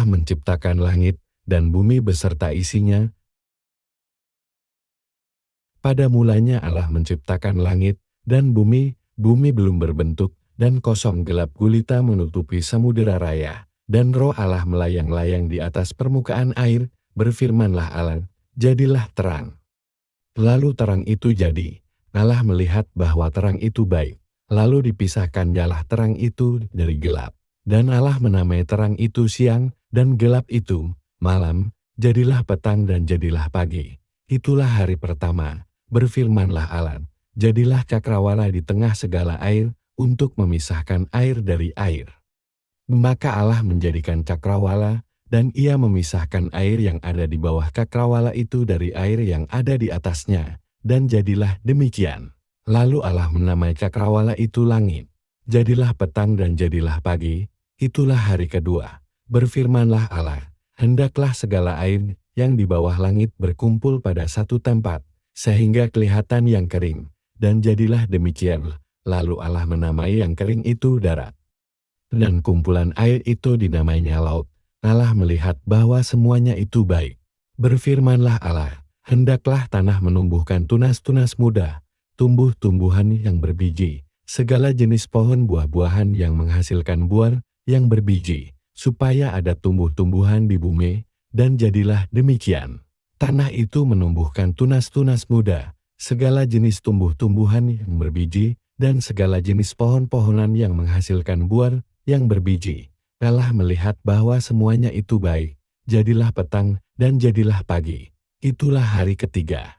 Allah menciptakan langit dan bumi beserta isinya. Pada mulanya Allah menciptakan langit dan bumi belum berbentuk dan kosong gelap gulita menutupi samudera raya. Dan roh Allah melayang-layang di atas permukaan air, berfirmanlah Allah, jadilah terang. Lalu terang itu jadi. Allah melihat bahwa terang itu baik. Lalu dipisahkan nyalah terang itu dari gelap. Dan Allah menamai terang itu siang, dan gelap itu malam. Jadilah petang dan jadilah pagi. Itulah hari pertama. Berfirmanlah Allah, jadilah cakrawala di tengah segala air, untuk memisahkan air dari air. Maka Allah menjadikan cakrawala, dan ia memisahkan air yang ada di bawah cakrawala itu dari air yang ada di atasnya, dan jadilah demikian. Lalu Allah menamai cakrawala itu langit. Jadilah petang dan jadilah pagi, itulah hari kedua. Berfirmanlah Allah, hendaklah segala air yang di bawah langit berkumpul pada satu tempat, sehingga kelihatan yang kering, dan jadilah demikian. Lalu Allah menamai yang kering itu darat. Dan kumpulan air itu dinamainya laut. Allah melihat bahwa semuanya itu baik. Berfirmanlah Allah, hendaklah tanah menumbuhkan tunas-tunas muda, tumbuh-tumbuhan yang berbiji, segala jenis pohon buah-buahan yang menghasilkan buah yang berbiji, supaya ada tumbuh-tumbuhan di bumi, dan jadilah demikian. Tanah itu menumbuhkan tunas-tunas muda, segala jenis tumbuh-tumbuhan yang berbiji, dan segala jenis pohon-pohonan yang menghasilkan buah yang berbiji. Allah melihat bahwa semuanya itu baik. Jadilah petang dan jadilah pagi. Itulah hari ketiga.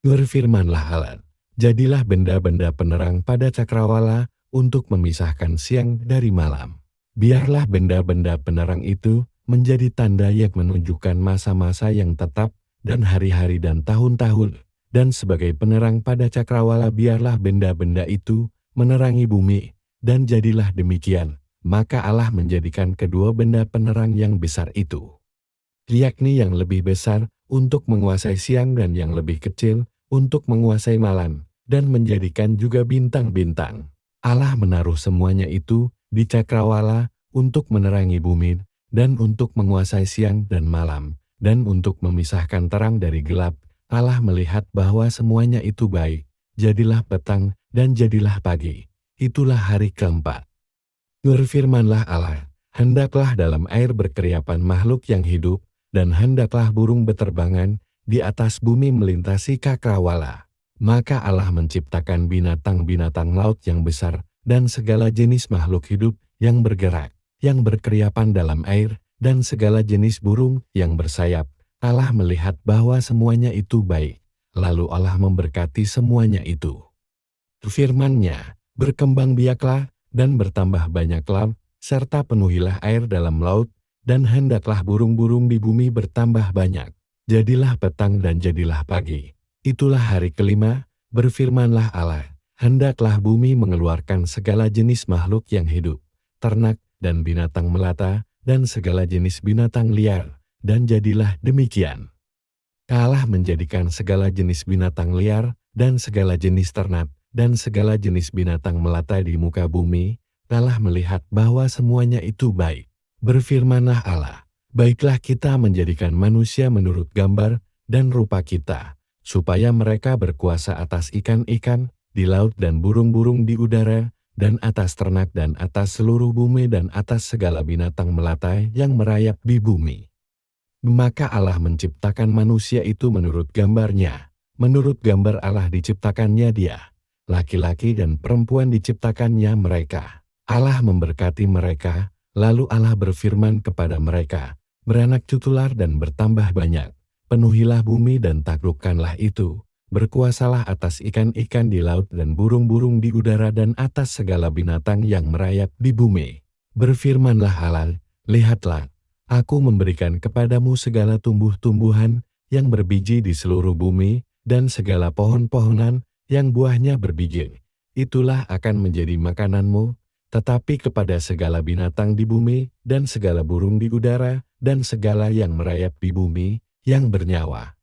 Berfirmanlah Allah, jadilah benda-benda penerang pada cakrawala untuk memisahkan siang dari malam. Biarlah benda-benda penerang itu menjadi tanda yang menunjukkan masa-masa yang tetap dan hari-hari dan tahun-tahun. Dan sebagai penerang pada cakrawala biarlah benda-benda itu menerangi bumi. Dan jadilah demikian. Maka Allah menjadikan kedua benda penerang yang besar itu, yakni yang lebih besar untuk menguasai siang dan yang lebih kecil untuk menguasai malam, dan menjadikan juga bintang-bintang. Allah menaruh semuanya itu di cakrawala untuk menerangi bumi, dan untuk menguasai siang dan malam, dan untuk memisahkan terang dari gelap. Allah melihat bahwa semuanya itu baik. Jadilah petang dan jadilah pagi. Itulah hari keempat. Berfirmanlah Allah, hendaklah dalam air berkeriapan makhluk yang hidup, dan hendaklah burung beterbangan di atas bumi melintasi cakrawala. Maka Allah menciptakan binatang-binatang laut yang besar, dan segala jenis makhluk hidup yang bergerak, yang berkeriapan dalam air, dan segala jenis burung yang bersayap. Allah melihat bahwa semuanya itu baik. Lalu Allah memberkati semuanya itu. Firman-Nya, berkembang biaklah, dan bertambah banyaklah, serta penuhilah air dalam laut, dan hendaklah burung-burung di bumi bertambah banyak. Jadilah petang dan jadilah pagi. Itulah hari kelima. Berfirmanlah Allah, hendaklah bumi mengeluarkan segala jenis makhluk yang hidup, ternak dan binatang melata, dan segala jenis binatang liar, dan jadilah demikian. Allah menjadikan segala jenis binatang liar, dan segala jenis ternak, dan segala jenis binatang melata di muka bumi. Allah melihat bahwa semuanya itu baik. Berfirmanlah Allah, baiklah kita menjadikan manusia menurut gambar dan rupa kita, supaya mereka berkuasa atas ikan-ikan di laut dan burung-burung di udara, dan atas ternak dan atas seluruh bumi dan atas segala binatang melata yang merayap di bumi. Maka Allah menciptakan manusia itu menurut gambarnya. Menurut gambar Allah diciptakannya dia. Laki-laki dan perempuan diciptakannya mereka. Allah memberkati mereka, lalu Allah berfirman kepada mereka, beranak cuculah dan bertambah banyak, penuhilah bumi dan taklukkanlah itu, berkuasalah atas ikan-ikan di laut dan burung-burung di udara dan atas segala binatang yang merayap di bumi. Berfirmanlah Allah, lihatlah, aku memberikan kepadamu segala tumbuh-tumbuhan yang berbiji di seluruh bumi, dan segala pohon-pohonan yang buahnya berbiji, itulah akan menjadi makananmu, tetapi kepada segala binatang di bumi, dan segala burung di udara, dan segala yang merayap di bumi, yang bernyawa.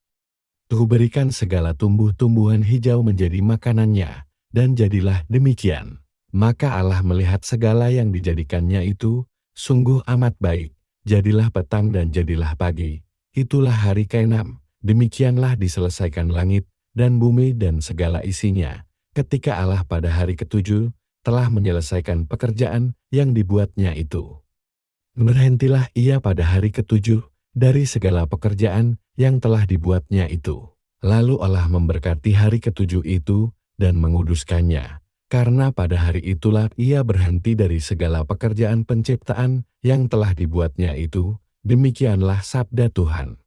Kuberikan segala tumbuh-tumbuhan hijau menjadi makanannya, dan jadilah demikian. Maka Allah melihat segala yang dijadikannya itu, sungguh amat baik, jadilah petang dan jadilah pagi. Itulah hari ke-6. Demikianlah diselesaikan langit dan bumi dan segala isinya. Ketika Allah pada hari ke-7 telah menyelesaikan pekerjaan yang dibuatnya itu. Berhentilah ia pada hari ke-7 dari segala pekerjaan yang telah dibuatnya itu. Lalu Allah memberkati hari ke-7 itu dan menguduskannya. Karena pada hari itulah ia berhenti dari segala pekerjaan penciptaan yang telah dibuatnya itu. Demikianlah sabda Tuhan.